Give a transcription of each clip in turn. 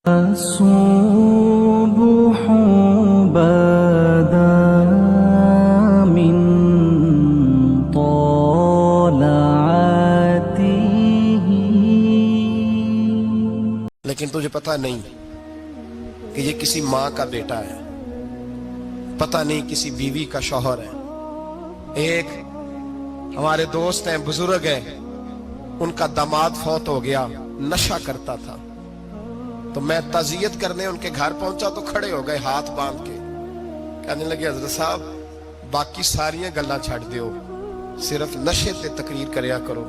الصبح بدا من طلعته. لیکن تجھے پتہ نہیں کہ یہ کسی ماں کا بیٹا ہے، پتہ نہیں کسی بیوی کا شوہر ہے. ایک ہمارے دوست ہیں، بزرگ ہیں، ان کا داماد فوت ہو گیا، نشہ کرتا تھا. تو میں تعزیت کرنے ان کے گھر پہنچا تو کھڑے ہو گئے ہاتھ باندھ کے، کہنے لگے حضرت صاحب باقی ساریاں گلاں چھڑ دیو، صرف نشے تے تقریر کریا کرو.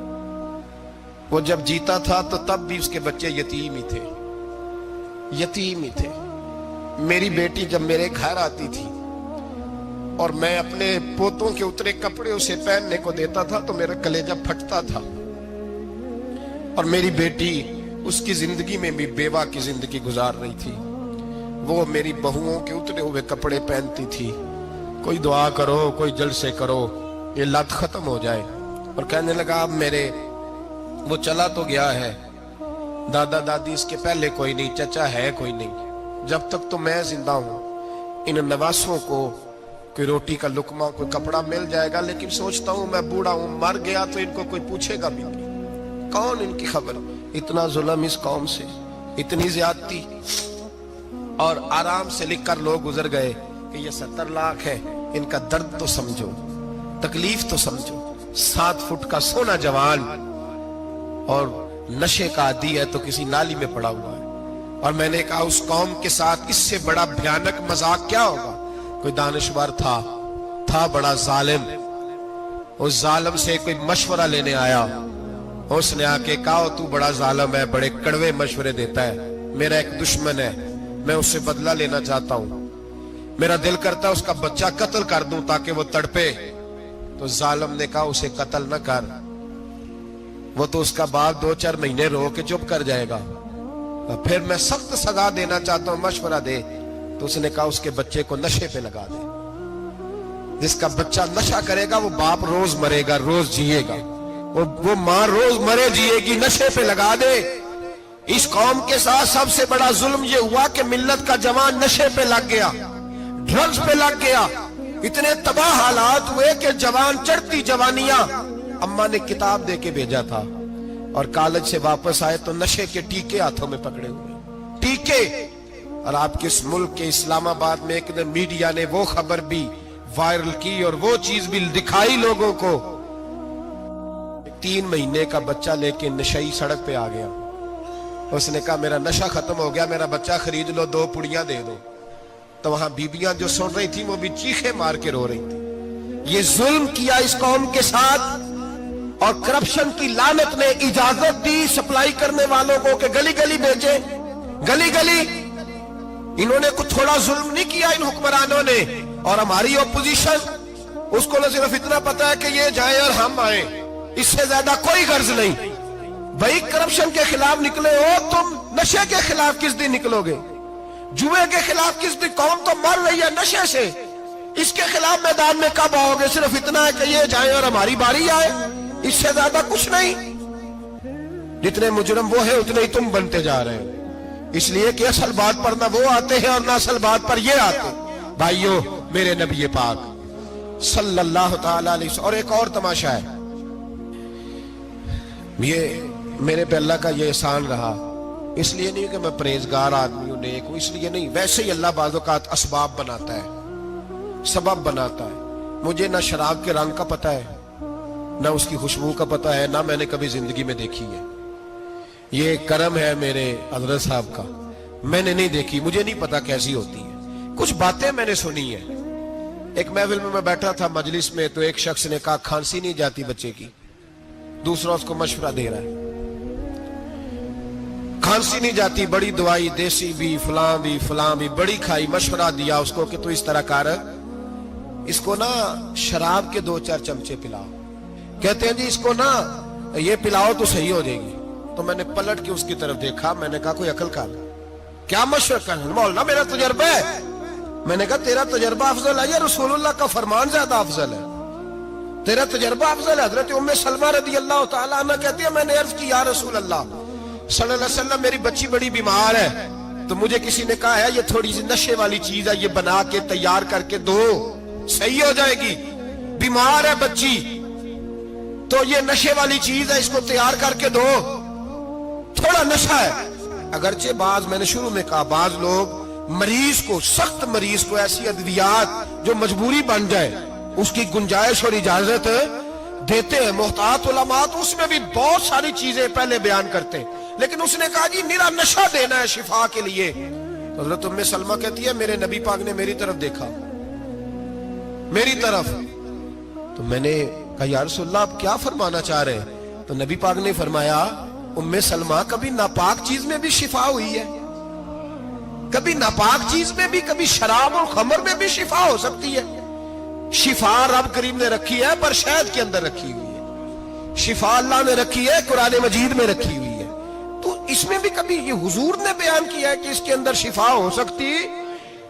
وہ جب جیتا تھا تو تب بھی اس کے بچے یتیم ہی تھے، یتیم ہی تھے. میری بیٹی جب میرے گھر آتی تھی اور میں اپنے پوتوں کے اترے کپڑے اسے پہننے کو دیتا تھا تو میرا کلیجہ پھٹتا تھا. اور میری بیٹی اس کی زندگی میں بھی بیوہ کی زندگی گزار رہی تھی. وہ میری بہوؤں کے اترے ہوئے کپڑے پہنتی تھی. کوئی دعا کرو، کوئی جلسے کرو، یہ لت ختم ہو جائے. اور کہنے لگا اب میرے وہ چلا تو گیا ہے، دادا دادی اس کے پہلے کوئی نہیں، چچا ہے کوئی نہیں، جب تک تو میں زندہ ہوں ان نواسوں کو کوئی روٹی کا لقمہ، کوئی کپڑا مل جائے گا. لیکن سوچتا ہوں میں بوڑھا ہوں، مر گیا تو ان کو کوئی پوچھے گا بھی نہیں، کون ان کی خبر. اتنا ظلم اس قوم سے، اتنی زیادتی. اور آرام سے لکھ کر لوگ گزر گئے کہ یہ 70 لاکھ ہے، ان کا درد تو سمجھو، تکلیف تو سمجھو. 7 فٹ کا سونا جوان اور نشے کا عادی ہے تو کسی نالی میں پڑا ہوا ہے. اور میں نے کہا اس قوم کے ساتھ اس سے بڑا بھیانک مذاق کیا ہوگا. کوئی دانشور تھا بڑا ظالم، اس ظالم سے کوئی مشورہ لینے آیا. اس نے آ کے کہا تو بڑا ظالم ہے، بڑے کڑوے مشورے دیتا ہے، میرا ایک دشمن ہے، میں اس سے بدلہ لینا چاہتا ہوں، میرا دل کرتا ہے اس کا بچہ قتل کر دوں تاکہ وہ تڑپے. تو ظالم نے کہا اسے قتل نہ کر، وہ تو اس کا باپ 2-4 مہینے رو کے چپ کر جائے گا. پھر میں سخت سزا دینا چاہتا ہوں، مشورہ دے. تو اس نے کہا اس کے بچے کو نشے پہ لگا دے. جس کا بچہ نشہ کرے گا وہ باپ روز مرے گا، روز جیے گا، وہ ماں روز مرے جیے گی، نشے پہ لگا دے. اس قوم کے ساتھ سب سے بڑا ظلم یہ ہوا کہ ملت کا جوان نشے پہ لگ گیا، ڈرگز پہ لگ گیا. اتنے تباہ حالات ہوئے کہ جوان چڑھتی جوانیاں. اماں نے کتاب دے کے بھیجا تھا اور کالج سے واپس آئے تو نشے کے ٹیکے ہاتھوں میں پکڑے ہوئے، ٹیکے. اور آپ کے اس ملک کے اسلام آباد میں ایک دن میڈیا نے وہ خبر بھی وائرل کی اور وہ چیز بھی دکھائی لوگوں کو. 3 مہینے کا بچہ لے کے نشئی سڑک پہ آ گیا. اس نے کہا میرا نشہ ختم ہو گیا، میرا بچہ خرید لو، 2 پڑیاں دے دو. تو وہاں بیبیاں جو سن رہی تھی وہ بھی چیخے مار کے رو رہی تھی. یہ ظلم کیا اس قوم کے ساتھ. اور کرپشن کی لعنت نے اجازت دی سپلائی کرنے والوں کو کہ گلی گلی بھیجے، گلی گلی. انہوں نے کچھ تھوڑا ظلم نہیں کیا ان حکمرانوں نے. اور ہماری اپوزیشن اس کو نہ صرف اتنا پتا ہے کہ یہ جائیں اور ہم آئیں، اس سے زیادہ کوئی غرض نہیں. بھائی کرپشن کے خلاف نکلے ہو تم، نشے کے خلاف کس دن نکلو گے؟ جوئے کے خلاف کس دن؟ قوم تو مر رہی ہے نشے سے، اس کے خلاف میدان میں کب آؤ گے؟ صرف اتنا ہے کہ یہ جائیں اور ہماری باری آئے، اس سے زیادہ کچھ نہیں. جتنے مجرم وہ ہیں اتنے ہی تم بنتے جا رہے ہیں. اس لیے کہ اصل بات پر نہ وہ آتے ہیں اور نہ اصل بات پر یہ آتے. بھائیو میرے نبی پاک صلی اللہ تعالی علیہ وسلم. اور ایک اور تماشا ہے، یہ میرے پہ اللہ کا یہ احسان رہا. اس لیے نہیں کہ میں پرہیزگار آدمی ہوں، نیک ہوں، اس لیے نہیں، ویسے ہی اللہ بعض اوقات اسباب بناتا ہے، سبب بناتا ہے. مجھے نہ شراب کے رنگ کا پتہ ہے، نہ اس کی خوشبو کا پتہ ہے، نہ میں نے کبھی زندگی میں دیکھی ہے. یہ کرم ہے میرے حضرت صاحب کا، میں نے نہیں دیکھی، مجھے نہیں پتا کیسی ہوتی ہے. کچھ باتیں میں نے سنی ہیں. ایک محفل میں بیٹھا تھا مجلس میں تو ایک شخص نے کہا کھانسی نہیں جاتی بچے کی. دوسرا اس کو مشورہ دے رہا ہے، کھانسی نہیں جاتی، بڑی دوائی دیسی بھی فلاں بھی بڑی کھائی. مشورہ دیا اس کو کہ تو اس طرح کر، اس کو نا شراب کے 2-4 چمچے پلاؤ. کہتے ہیں جی اس کو نا یہ پلاؤ تو صحیح ہو جائے گی. تو میں نے پلٹ کے اس کی طرف دیکھا، میں نے کہا کوئی عقل کا کیا مشورہ کرنا؟ مولانا میرا تجربہ ہے. میں نے کہا تیرا تجربہ افضل ہے یا رسول اللہ کا فرمان زیادہ افضل ہے؟ تیرا تجربہ افضل ہے. حضرت ام سلمہ رضی اللہ تعالیٰ عنہ کہتی ہے میں نے عرض کی یا رسول اللہ صلی اللہ علیہ وسلم میری بچی بڑی بیمار ہے، تو مجھے کسی نے کہا ہے یہ تھوڑی سی نشے والی چیز ہے، یہ بنا کے تیار کر کے دو، صحیح ہو جائے گی، بیمار ہے بچی تو یہ نشے والی چیز ہے، اس کو تیار کر کے دو، تھوڑا نشہ ہے۔ اگرچہ میں نے شروع میں کہا بعض لوگ مریض کو، سخت مریض کو ایسی ادویات جو مجبوری بن جائے اس کی گنجائش اور اجازت دیتے ہیں، محتاط علماء تو اس میں بھی بہت ساری چیزیں پہلے بیان کرتے ہیں، لیکن اس نے کہا جی میرا نشہ دینا ہے شفا کے لیے۔ حضرت ام سلمہ کہتی ہے میرے نبی پاک نے میری طرف دیکھا، میری طرف، تو میں نے کہا یا رسول اللہ آپ کیا فرمانا چاہ رہے ہیں؟ تو نبی پاک نے فرمایا ام سلمہ کبھی ناپاک چیز میں بھی شفا ہوئی ہے، کبھی ناپاک چیز میں بھی، کبھی شراب اور خمر میں بھی شفا ہو سکتی ہے۔ شفا رب کریم نے رکھی ہے پر شہد کے اندر رکھی ہوئی ہے، شفا اللہ نے رکھی ہے قرآن مجید میں رکھی ہوئی ہے، تو اس میں بھی کبھی یہ حضور نے بیان کیا ہے کہ اس کے اندر شفا ہو سکتی،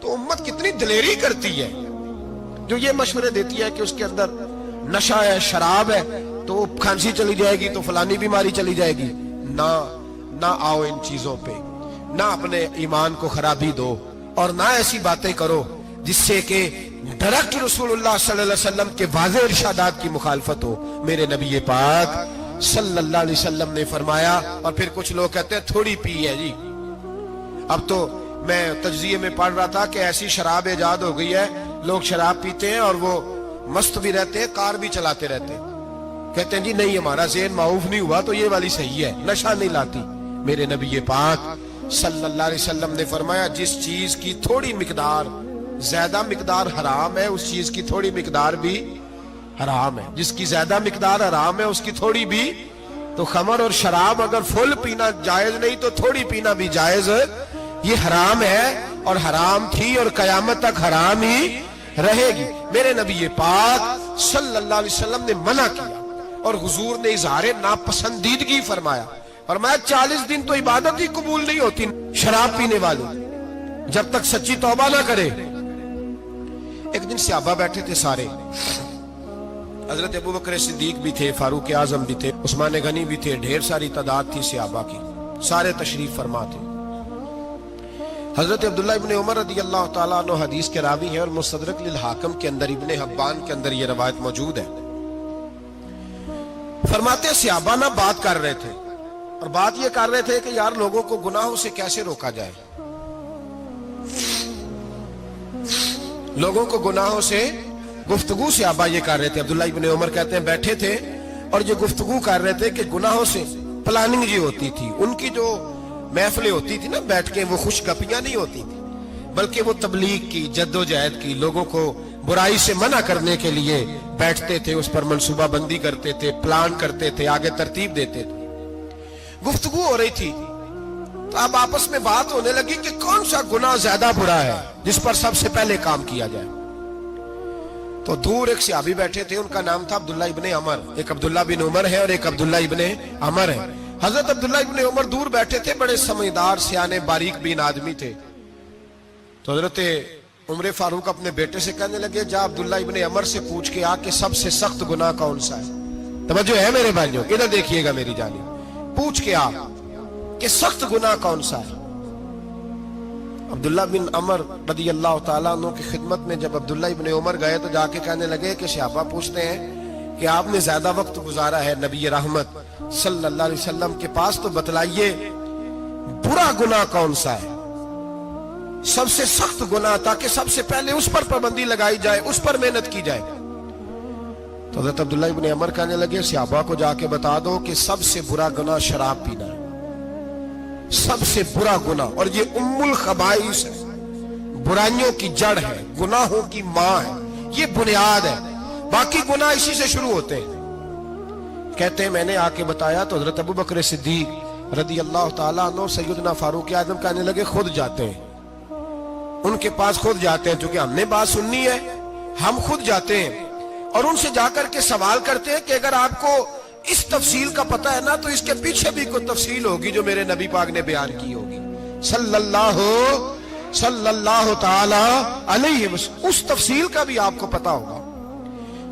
تو امت کتنی دلیری کرتی ہے جو یہ مشورے دیتی ہے کہ اس کے اندر نشہ ہے، شراب ہے، تو کھانسی چلی جائے گی تو فلانی بیماری چلی جائے گی۔ نہ آؤ ان چیزوں پہ، نہ اپنے ایمان کو خرابی دو، اور نہ ایسی باتیں کرو جس سے کہ ڈائریکٹ رسول اللہ صلی اللہ علیہ وسلم کے واضح ارشادات کی مخالفت ہو۔ میرے نبی پاک صلی اللہ علیہ وسلم نے فرمایا، اور پھر کچھ لوگ کہتے ہیں تھوڑی پی ہے جی۔ اب تو میں تجزیے میں پڑھ رہا تھا کہ ایسی شراب ایجاد ہو گئی ہے، لوگ شراب پیتے ہیں اور وہ مست بھی رہتے ہیں، کار بھی چلاتے رہتے ہیں، کہتے ہیں جی نہیں ہمارا ذہن معاف نہیں ہوا تو یہ والی صحیح ہے، نشہ نہیں لاتی۔ میرے نبی پاک صلی اللہ علیہ وسلم نے فرمایا جس چیز کی تھوڑی مقدار، زیادہ مقدار حرام ہے اس چیز کی تھوڑی مقدار بھی حرام ہے، جس کی زیادہ مقدار حرام ہے اس کی تھوڑی بھی۔ تو خمر اور شراب اگر فل پینا جائز نہیں تو تھوڑی پینا بھی جائز، یہ حرام ہے اور حرام تھی اور قیامت تک حرام ہی رہے گی۔ میرے نبی پاک صلی اللہ علیہ وسلم نے منع کیا اور حضور نے اظہار ناپسندیدگی فرمایا، فرمایا 40 دن تو عبادت ہی قبول نہیں ہوتی شراب پینے والے جب تک سچی توبہ نہ کرے۔ ایک دن صحابہ بیٹھے تھے سارے، حضرت ابوبکر صدیق بھی تھے، فاروق اعظم بھی تھے، عثمان غنی بھی تھے، ڈھیر ساری تعداد تھی صحابہ کی، سارے تشریف فرما تھے۔ حضرت عبداللہ ابن عمر رضی اللہ تعالیٰ عنہ حدیث کے راوی ہیں اور مستدرک للحاکم کے اندر، ابن حبان کے اندر یہ روایت موجود ہے۔ فرماتے صحابہ نہ بات کر رہے تھے، اور بات یہ کر رہے تھے کہ یار لوگوں کو گناہوں سے کیسے روکا جائے، لوگوں کو گناہوں سے گفتگو صحابہ یہ کر رہے تھے۔ عبداللہ ابن عمر کہتے ہیں بیٹھے تھے اور یہ گفتگو کر رہے تھے کہ گناہوں سے پلاننگ جی ہوتی تھی، ان کی جو محفلیں ہوتی تھی نا بیٹھ کے، وہ خوش گپیاں نہیں ہوتی تھی بلکہ وہ تبلیغ کی، جد و جہد کی، لوگوں کو برائی سے منع کرنے کے لیے بیٹھتے تھے، اس پر منصوبہ بندی کرتے تھے، پلان کرتے تھے، آگے ترتیب دیتے تھے۔ گفتگو ہو رہی تھی تو اب آپس میں بات ہونے لگی کہ کون سا گناہ زیادہ برا ہے جس پر سب سے پہلے کام کیا جائے۔ تو دور ایک صحابی بیٹھے تھے، ان کا نام تھا عبداللہ ابن عمر، ایک عبداللہ بن عمر ہے اور ایک عبداللہ ابن عمر ہے۔ حضرت عبداللہ ابن عمر دور بیٹھے تھے، بڑے سمجھدار سیانے باریک بین آدمی تھے۔ تو حضرت عمر فاروق اپنے بیٹے سے کہنے لگے جا عبداللہ ابن عمر سے پوچھ کے آ کہ سب سے سخت گناہ کون سا ہے۔ توجہ ہے میرے بھائیوں، ادھر دیکھیے گا میری جانب، پوچھ کے آ کہ سخت گناہ کون سا ہے۔ عبداللہ بن عمر رضی اللہ تعالیٰ عنہ کی خدمت میں جب عبداللہ ابن عمر گئے تو جا کے کہنے لگے کہ صحابہ پوچھتے ہیں کہ آپ نے زیادہ وقت گزارا ہے نبی رحمت صلی اللہ علیہ وسلم کے پاس، تو بتلائیے برا گناہ کون سا ہے، سب سے سخت گناہ، تاکہ سب سے پہلے اس پر پابندی لگائی جائے، اس پر محنت کی جائے۔ تو حضرت عبداللہ ابن عمر کہنے لگے صحابہ کو جا کے بتا دو کہ سب سے برا گناہ شراب پینا ہے، سب سے برا گناہ، اور یہ ام الخبائث ہے، برائیوں کی جڑ ہے، گناہوں کی ماں ہے، یہ بنیاد ہے، باقی گناہ اسی سے شروع ہوتے ہیں۔ کہتے ہیں میں نے آ کے بتایا تو حضرت ابوبکر صدیق رضی اللہ تعالیٰ عنہ سیدنا فاروق اعظم کہنے لگے خود جاتے ہیں، ان کے پاس خود جاتے ہیں، چونکہ ہم نے بات سننی ہے ہم خود جاتے ہیں اور ان سے جا کر کے سوال کرتے ہیں کہ اگر آپ کو اس تفصیل کا پتہ ہے نا تو اس کے پیچھے بھی کوئی تفصیل ہوگی جو میرے نبی پاک نے بیان کی ہوگی صلی اللہ تعالی علیہ وسلم، اس تفصیل کا بھی آپ کو پتہ ہوگا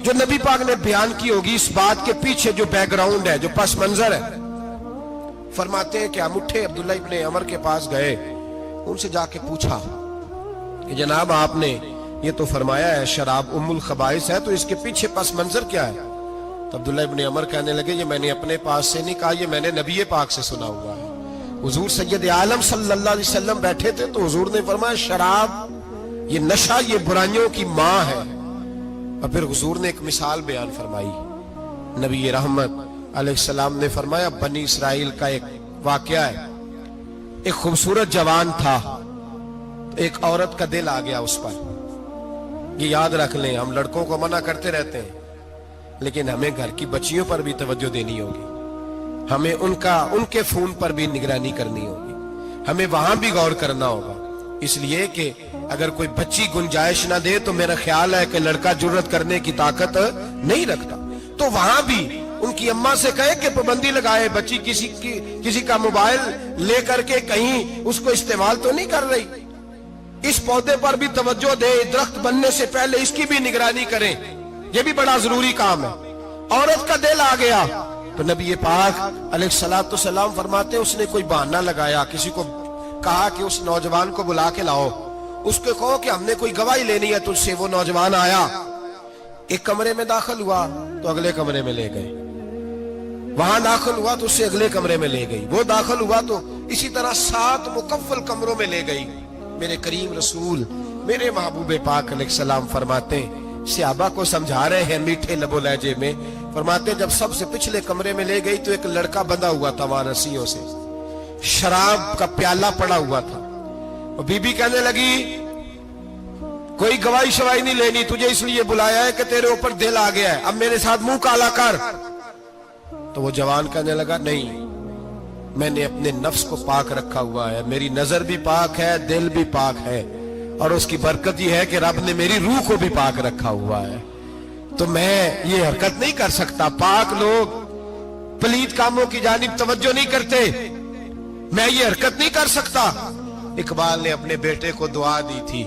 جو نبی پاک نے بیان کی ہوگی، اس بات کے پیچھے جو بیک گراؤنڈ ہے، جو پس منظر ہے۔ فرماتے ہیں کہ ہم اٹھے، عبداللہ ابن عمر کے پاس گئے ان سے جا کے پوچھا کہ جناب آپ نے یہ تو فرمایا ہے شراب ام الخبائث ہے، تو اس کے پیچھے پس منظر کیا ہے؟ تو عبداللہ ابن عمر کہنے لگے یہ میں نے اپنے پاس سے نہیں کہا، یہ میں نے نبی پاک سے سنا ہوا ہے۔ حضور سید عالم صلی اللہ علیہ وسلم بیٹھے تھے تو حضور نے فرمایا شراب یہ نشہ یہ برائیوں کی ماں ہے۔ اور پھر حضور نے ایک مثال بیان فرمائی، نبی رحمت علیہ السلام نے فرمایا بنی اسرائیل کا ایک واقعہ ہے، ایک خوبصورت جوان تھا، ایک عورت کا دل آ گیا اس پر۔ یہ یاد رکھ لیں، ہم لڑکوں کو منع کرتے رہتے ہیں لیکن ہمیں گھر کی بچیوں پر بھی توجہ دینی ہوگی، ہمیں ان کے فون پر بھی نگرانی کرنی ہوگی، ہمیں وہاں بھی غور کرنا ہوگا، اس لیے کہ اگر کوئی بچی گنجائش نہ دے تو میرا خیال ہے کہ لڑکا جرت کرنے کی طاقت نہیں رکھتا، تو وہاں بھی ان کی اماں سے کہے کہ پابندی لگائے، بچی کسی کا موبائل لے کر کے کہیں اس کو استعمال تو نہیں کر رہی، اس پودے پر بھی توجہ دے، درخت بننے سے پہلے اس کی بھی نگرانی کریں، یہ بھی بڑا ضروری کام ہے۔ عورت کا دل آ گیا تو نبی پاک علیہ السلام فرماتے اس نے کوئی بہانہ لگایا، کسی کو کہا کہ اس نوجوان کو بلا کے لاؤ، اس کو کہو کہ ہم نے کوئی گواہی لینی ہے تجھ سے۔ وہ نوجوان آیا، ایک کمرے میں داخل ہوا تو اگلے کمرے میں لے گئے، وہاں داخل ہوا تو اس سے اگلے کمرے میں لے گئی، وہ داخل ہوا تو اسی طرح 7 مکفل کمروں میں لے گئی۔ میرے کریم رسول میرے محبوب پاک علیہ السلام فرماتے ہیں، صحابہ کو سمجھا رہے ہیں میٹھے لب و لہجے میں، فرماتے ہیں جب سب سے پچھلے کمرے میں لے گئی تو ایک لڑکا بندھا ہوا تھا وہاں رسیوں سے، شراب کا پیالہ پڑا ہوا تھا، اور بی بی کہنے لگی کوئی گواہی شواہی نہیں لینی، تجھے اس لیے بلایا ہے کہ تیرے اوپر دل آ گیا ہے، اب میرے ساتھ منہ کالا کر۔ تو وہ جوان کہنے لگا نہیں، میں نے اپنے نفس کو پاک رکھا ہوا ہے، میری نظر بھی پاک ہے، دل بھی پاک ہے، اور اس کی برکت یہ ہے کہ رب نے میری روح کو بھی پاک رکھا ہوا ہے، تو میں یہ حرکت نہیں کر سکتا۔ پاک لوگ پلید کاموں کی جانب توجہ نہیں کرتے، میں یہ حرکت نہیں کر سکتا۔ اقبال نے اپنے بیٹے کو دعا دی تھی،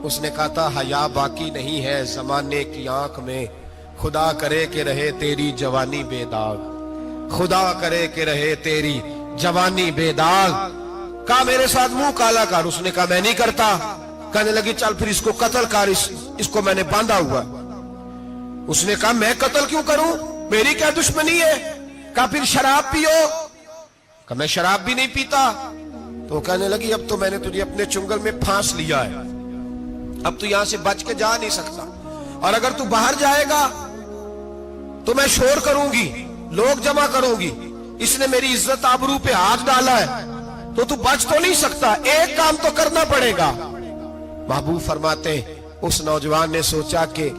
اس نے کہا تھا حیا باقی نہیں ہے زمانے کی آنکھ میں، خدا کرے کہ رہے تیری جوانی بے داغ، خدا کرے کہ رہے تیری جوانی بے داغ۔ کہا میرے ساتھ منہ کالا کر، اس نے کہا میں نہیں کرتا۔ کہنے لگی چل پھر اس کو قتل کر، اس کو میں نے باندھا ہوا۔ اس نے کہا میں قتل کیوں کروں، میری کیا دشمنی ہے؟ کہا پھر شراب پیو، کہا میں شراب بھی نہیں پیتا۔ تو کہنے لگی اب تو میں نے تجھے اپنے چنگل میں پھانس لیا ہے، اب تو یہاں سے بچ کے جا نہیں سکتا، اور اگر تو باہر جائے گا تو میں شور کروں گی، لوگ جمع کروں گی، اس نے میری عزت آبرو پہ ہاتھ ڈالا ہے، تو بچ تو نہیں سکتا، ایک کام تو کرنا پڑے گا۔ محبوب فرماتے ہیں اس نوجوان نے سوچا کہ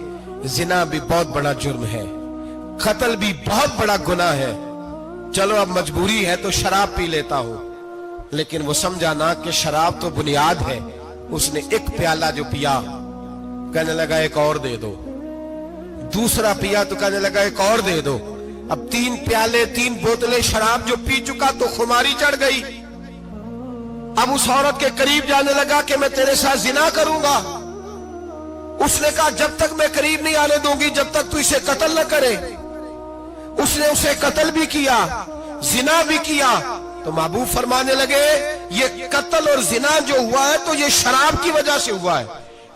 زنا بھی بہت بڑا جرم ہے، قتل بھی بہت بڑا گناہ ہے، چلو اب مجبوری ہے تو شراب پی لیتا ہوں۔ لیکن وہ سمجھا نہ کہ شراب تو بنیاد ہے، اس نے ایک پیالہ جو پیا کہنے لگا ایک اور دے دو، دوسرا پیا تو کہنے لگا ایک اور دے دو، اب 3 پیالے 3 بوتلیں شراب جو پی چکا تو خماری چڑھ گئی۔ اب اس عورت کے قریب جانے لگا کہ میں تیرے ساتھ زنا کروں گا۔ اس نے کہا جب تک میں قریب نہیں آنے دوں گی جب تک تو اسے قتل نہ کرے۔ اس نے اسے قتل بھی کیا، زنا بھی کیا۔ تو محبوب فرمانے لگے یہ قتل اور زنا جو ہوا ہے تو یہ شراب کی وجہ سے ہوا ہے،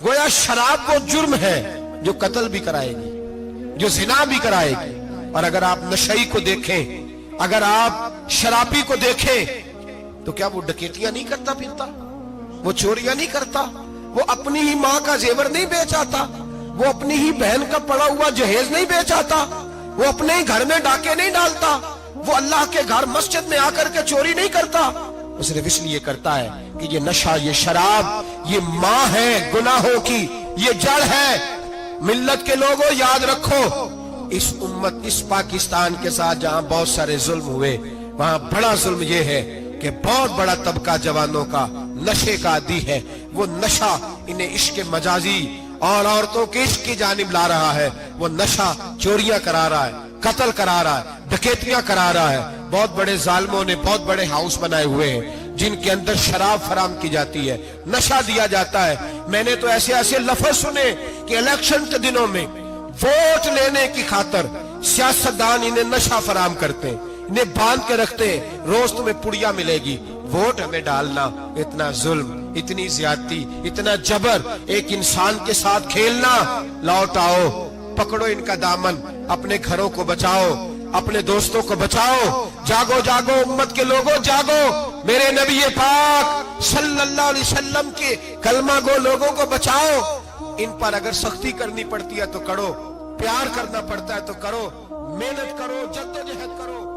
گویا شراب وہ جرم ہے جو قتل بھی کرائے گی، جو زنا بھی کرائے گی۔ اور اگر آپ نشئی کو دیکھیں، اگر آپ شرابی کو دیکھیں تو کیا وہ ڈکیتیاں نہیں کرتا پھرتا، وہ چوریاں نہیں کرتا، وہ اپنی ہی ماں کا زیور نہیں بیچ آتا، وہ اپنی ہی بہن کا پڑا ہوا جہیز نہیں بیچ آتا، وہ اپنے ہی گھر میں ڈاکے نہیں ڈالتا، وہ اللہ کے گھر مسجد میں آ کر کے چوری نہیں کرتا، وہ صرف اس لیے کرتا ہے کہ یہ نشہ، یہ شراب، یہ ماں ہے گناہوں کی، یہ جڑ ہے۔ ملت کے لوگوں یاد رکھو، اس امت، اس پاکستان کے ساتھ جہاں بہت سارے ظلم ہوئے، وہاں بڑا ظلم یہ ہے کہ بہت بڑا طبقہ جوانوں کا نشے کا عادی ہے۔ وہ نشہ انہیں عشق مجازی اور عورتوں کے عشق کی جانب لا رہا ہے، وہ نشہ چوریاں کرا رہا ہے، قتل کرا رہا ہے، ڈکیتیاں کرا رہا ہے۔ بہت بڑے ظالموں نے بہت بڑے ہاؤس بنائے ہوئے ہیں جن کے اندر شراب فراہم کی جاتی ہے، نشہ دیا جاتا ہے۔ میں نے تو ایسے ایسے لفظ سنے کہ الیکشن کے دنوں میں ووٹ لینے کی خاطر سیاستدان انہیں نشہ فراہم کرتے ہیں، انہیں باندھ کے رکھتے ہیں، روز تمہیں پڑیا ملے گی، ووٹ ہمیں ڈالنا، اتنا ظلم اتنی زیادتی، اتنا جبر، ایک انسان کے ساتھ کھیلنا. لوٹ آؤ، پکڑو ان کا دامن، اپنے گھروں کو بچاؤ، اپنے دوستوں کو بچاؤ. جاگو جاگو امت کے لوگوں، جاگو. میرے نبی پاک صلی اللہ علیہ وسلم کے کلمہ گو لوگوں کو بچاؤ. ان پر اگر سختی کرنی پڑتی ہے تو کرو، پیار کرنا پڑتا ہے تو کرو، محنت کرو، جدوجہد کرو.